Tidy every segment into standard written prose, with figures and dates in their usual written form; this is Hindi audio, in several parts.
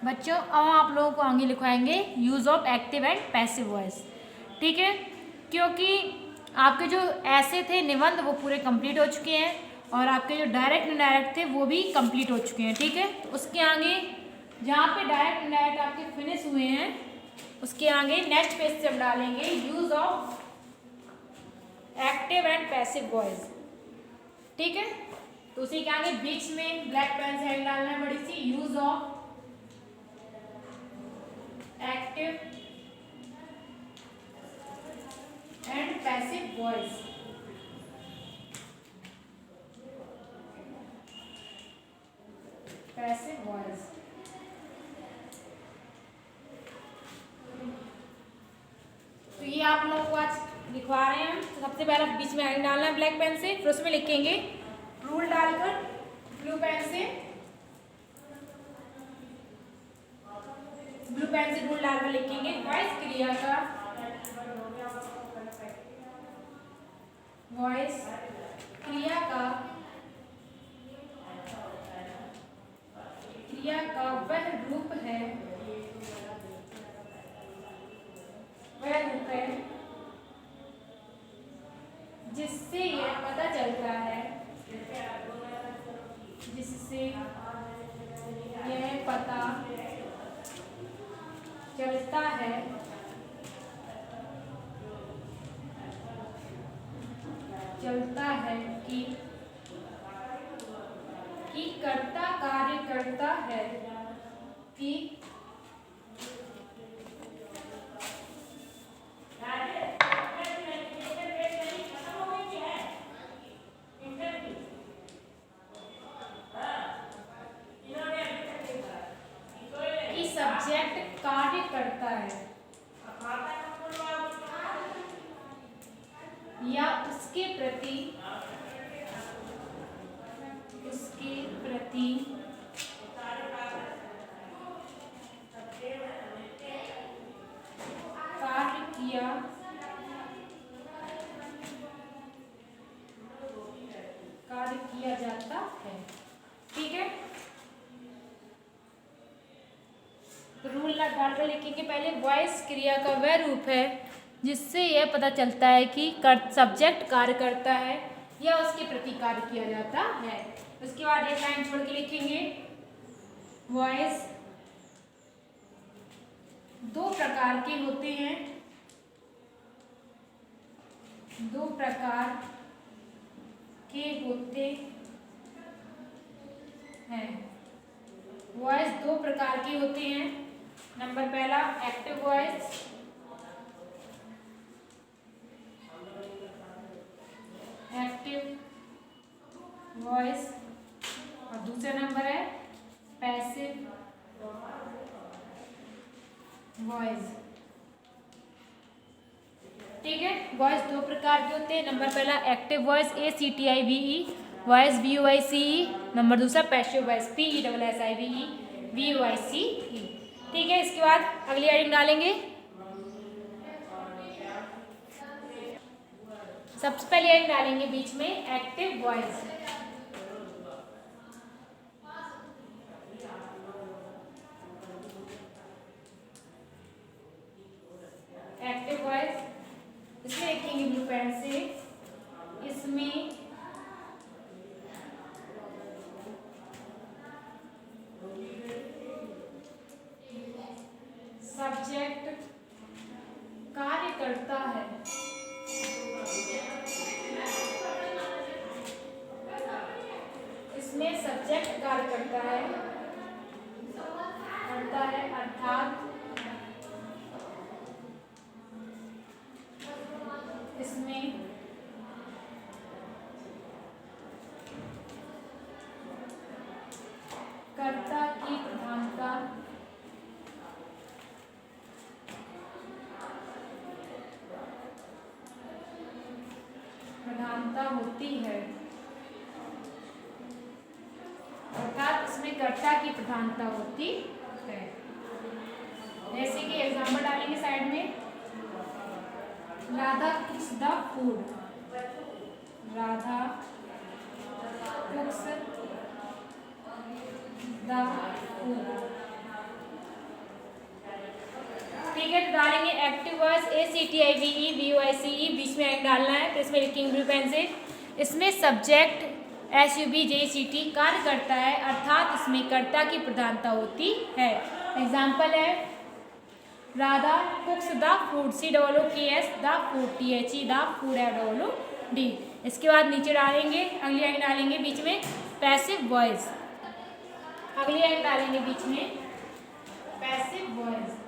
बच्चों अब आप लोगों को आगे लिखवाएंगे use of active and passive voice. ठीक है, क्योंकि आपके जो ऐसे थे निबंध वो पूरे कंप्लीट हो चुके हैं और आपके जो डायरेक्ट इनडायरेक्ट थे वो भी कंप्लीट हो चुके हैं। ठीक है, उसके आगे जहाँ पे डायरेक्ट इनडायरेक्ट आपके फिनिश हुए हैं उसके आगे नेक्स्ट पेज से हम डालेंगे use of active and passive voice. ठीक है, तो उसी के आगे बीच में ब्लैक पेन से हेड डालना है बड़ी सी, use of active and passive voice. Passive voice तो ये आप लोगों को आज लिखवा रहे हैं हम। तो सबसे पहले बीच में लाइन डालना है ब्लैक पेन से, फिर उसमें लिखेंगे रूल डालकर ब्लू पेन से रूल डालकर लिखेंगे वॉइस क्रिया का वह रूप है जिससे यह पता चलता है कि कर्ता कार्य करता है कि सब्जेक्ट कार्य करता है या उसके प्रति कार्य किया जाता है। ठीक है, तो रूल डालकर लिखेंगे पहले वॉइस क्रिया का वह रूप है जिससे यह पता चलता है कि सब्जेक्ट कार्य करता है या उसके प्रति कार्य किया जाता है। उसके बाद एक लाइन छोड़ के लिखेंगे वॉइस दो प्रकार के होते हैं वॉइस दो प्रकार के होते हैं। नंबर पहला एक्टिव वॉइस और दूसरा नंबर है पैसिव वॉइस। ठीक है, वॉइस दो प्रकार के होते हैं। नंबर पहला active voice ACTIVE voice VOICE, number दूसरा पैसिव वॉइस PESSIVE VOICE। ठीक है, इसके बाद अगली हेडिंग डालेंगे। सबसे पहले हेडिंग डालेंगे बीच में एक्टिव वॉइस। एक्टिव वॉइस इसमें लिखेंगे ब्लू पेन से, इसमें सब्जेक्ट कार्य करता है अर्थात इसमें कर्ता की प्रधानता होती है, अर्थात इसमें कर्ता की प्रधानता होती है। जैसे कि एग्जाम्पल डालेंगे साइड में, Radha कुक्स the food, Radha कुक्स the food. ठीक है, तो डालेंगे एक्टिव वॉइस ACTIVE VOICE, बीच में एंड डालना है। तो इसमें लिखेंगे ब्लू पेन से, इसमें सब्जेक्ट SUBJCT कार्य करता है, अर्थात इसमें कर्ता की प्रधानता होती है। एग्जाम्पल है Radha कुक्स the food, COOKS the food, THE the food, FOOD। इसके बाद नीचे डालेंगे, अगली लाइन डालेंगे बीच में पैसिव वॉइस, अगली लाइन डालेंगे बीच में पैसिव वॉइस।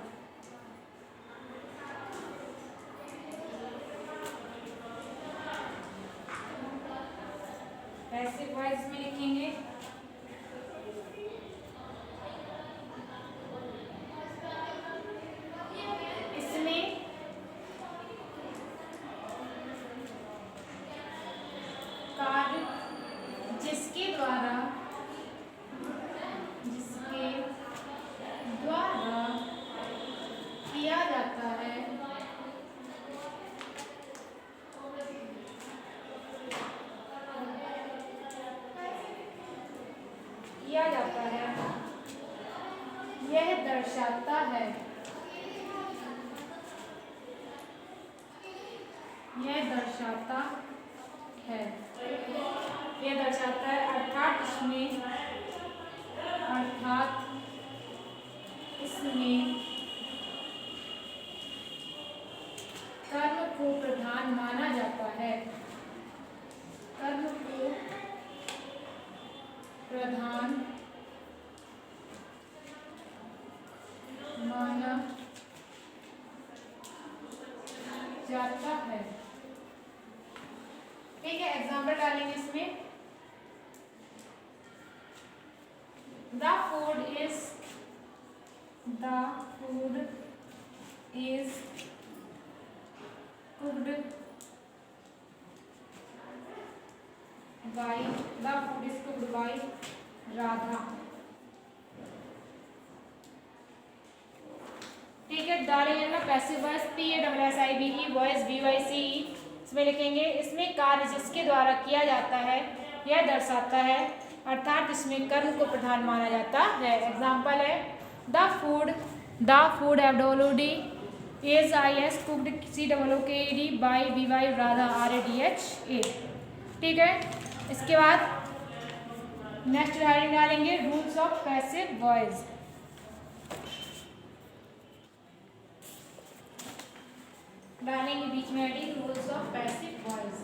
पैसिव वॉइस में लिखेंगे इसमें कार्य जिसके द्वारा किया जाता है, यह दर्शाता है, यह दर्शाता है, अर्थात इसमें कर्म को प्रधान माना जाता है, कर्म को प्रधान माना जाता है। ठीक है, एग्जाम्पल डालेंगे इसमें, the food is cooked bye Radha. ठीक है, डालेंगे ना passive voice PASSIVE voice VOICE, इसमें लिखेंगे इसमें कार्य जिसके द्वारा किया जाता है यह दर्शाता है, अर्थात इसमें कर्म को प्रधान माना जाता है। एग्जाम्पल है the food FOOD IS cooked COOKED by BY Radha RADHA। ठीक है, इसके बाद नेक्स्ट हेडिंग डालेंगे रूल्स ऑफ पैसिव वॉइस। डालेंगे बीच में heading rules of passive voice.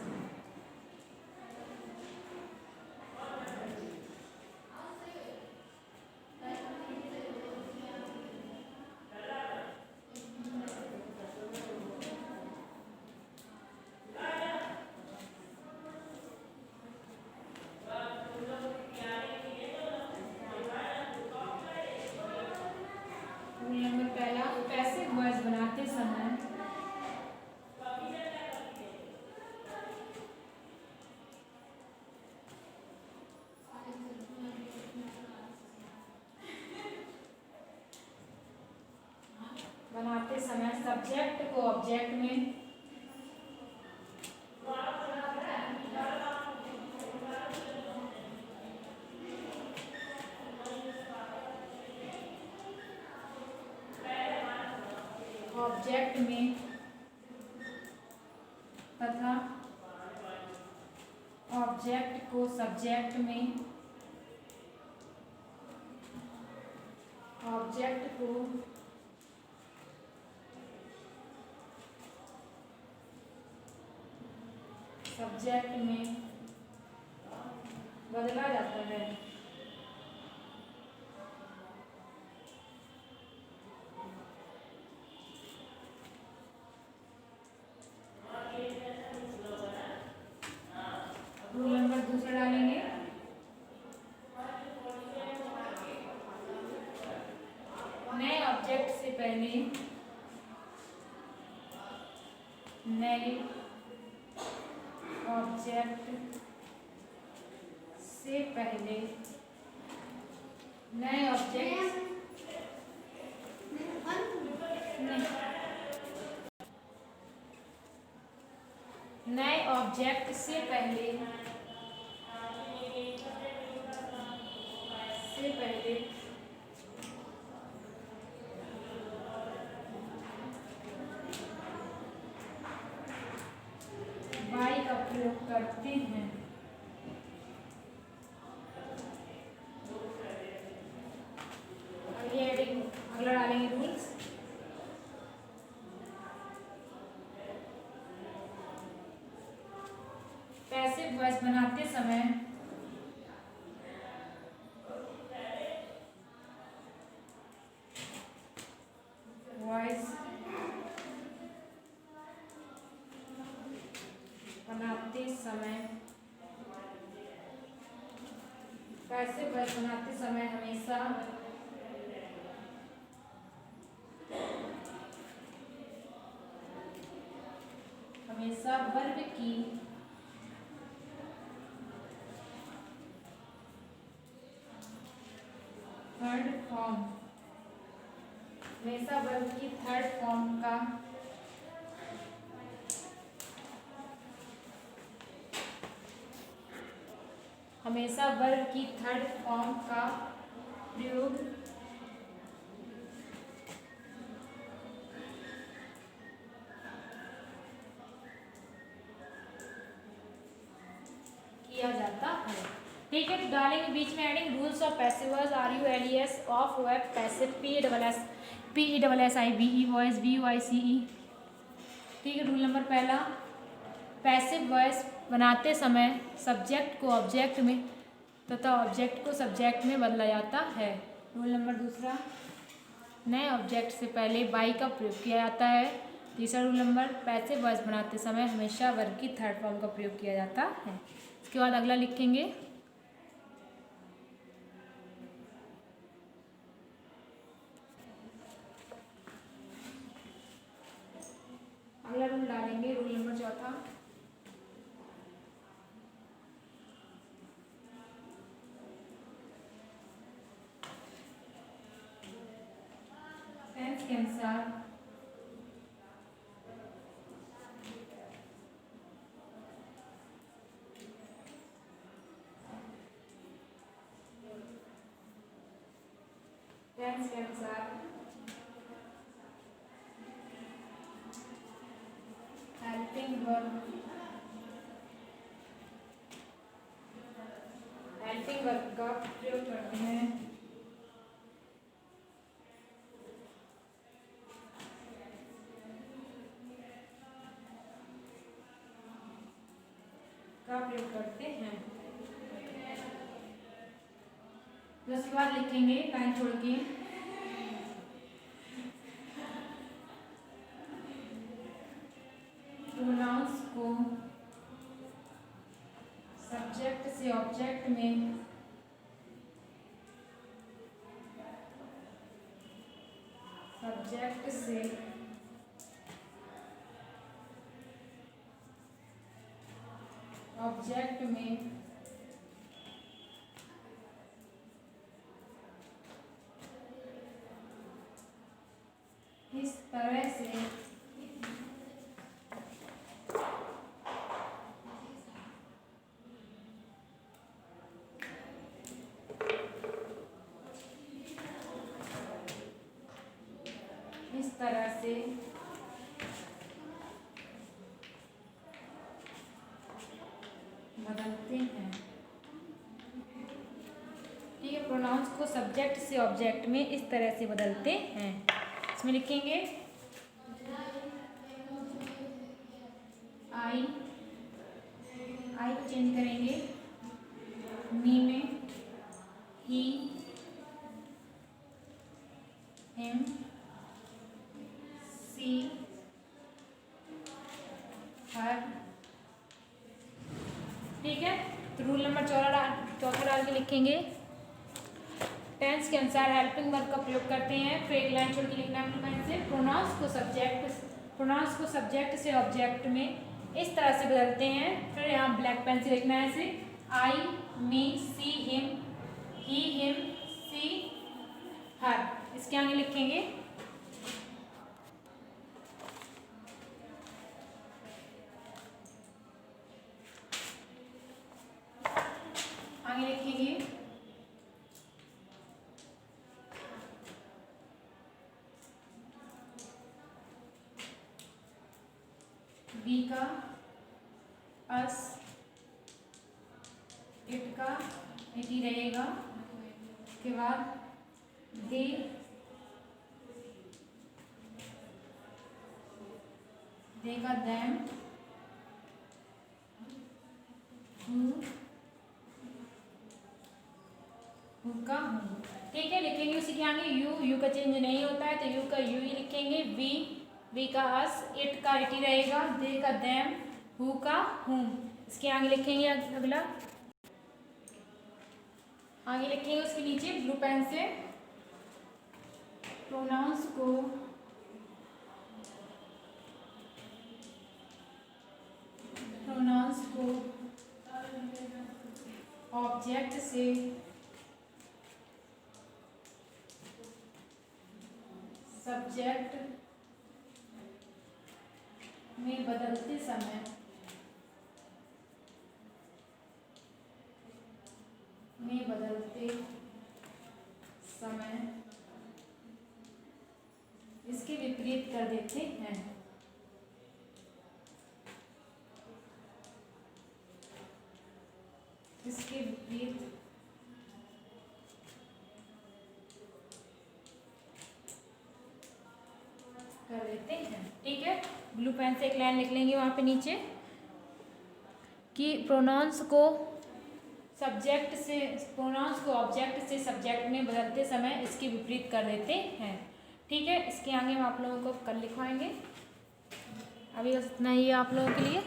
Rule number पहला, पैसिव वॉइस बनाते समय सब्जेक्ट को ऑब्जेक्ट में, तथा ऑब्जेक्ट को सब्जेक्ट में, ऑब्जेक्ट को सब्जेक्ट में बदला जाता है। रूल नंबर दूसरा डालेंगे, नए ऑब्जेक्ट से पहले, नए ऑब्जेक्ट से पहले, नए ऑब्जेक्ट नए ऑब्जेक्ट से पहले प्रयोग करते हैं। अगला डालेंगे रूल्स। पैसिव वॉइस बनाते समय पैसिव वॉइस बनाते समय हमेशा वर्ब की थर्ड फॉर्म का प्रयोग किया जाता है। ठीक है, तो डालेंगे बीच में adding rules of passive voice, RULES of web passive, PESSIVE voice VOICE। ठीक है, रूल नंबर पहला, पैसिव वॉइस बनाते समय सब्जेक्ट को ऑब्जेक्ट में तथा ऑब्जेक्ट को सब्जेक्ट में बदला जाता है। रूल नंबर दूसरा, नए ऑब्जेक्ट से पहले बाई का प्रयोग किया जाता है। तीसरा रूल नंबर, पैसिव वॉइस बनाते समय हमेशा वर्ब की थर्ड फॉर्म का प्रयोग किया जाता है। इसके बाद अगला लिखेंगे, अगला रूल डालेंगे, रूल नंबर चौथा, टेंस के अनुसार हेल्पिंग वर्ब का प्रयोग करते हैं। उसके बाद लिखेंगे लाइन छोड़ के, प्रोनाउंस को सब्जेक्ट से ऑब्जेक्ट में इस तरह से बदलते हैं। ठीक है, प्रोनाउंस को सब्जेक्ट से ऑब्जेक्ट में इस तरह से बदलते हैं। इसमें लिखेंगे आई को चेंज करेंगे मी में, ही, हिम, सी, हर। ठीक है, तो रूल नंबर चौथा डाल के लिखेंगे, टेंस के अनुसार हेल्पिंग वर्ब का प्रयोग करते हैं। फिर एक लाइन छोड़ के लिखना है से, प्रोनाउंस को सब्जेक्ट से ऑब्जेक्ट में इस तरह से बदलते हैं। फिर यहाँ ब्लैक पेन से लिखना है ऐसे, आई, मी, सी, हिम, ही, हिम, सी, हर। इसके आगे लिखेंगे बी का अस, टी रहेगा। उसके बाद दे, देगा देम, हु का हूँ। ठीक है, लिखेंगे उसी के आगे यू का चेंज नहीं होता है तो यू का यू ही लिखेंगे। वी का अस, इट का इटी रहेगा, दे का देम, हु का हुम। इसके आगे लिखेंगे अगला, आगे लिखेंगे उसके नीचे ब्लू पेन से प्रोनाउंस को ऑब्जेक्ट से सब्जेक्ट में बदलते समय इसके विपरीत कर देते हैं। इसके विपरीत कर देते हैं। ठीक है, ब्लू पेन से एक लाइन लिख लेंगे वहाँ पे नीचे कि प्रोनाउंस को ऑब्जेक्ट से सब्जेक्ट में बदलते समय इसके विपरीत कर देते हैं। ठीक है, इसके आगे हम आप लोगों को कल लिखवाएंगे। अभी बस इतना ही है आप लोगों के लिए।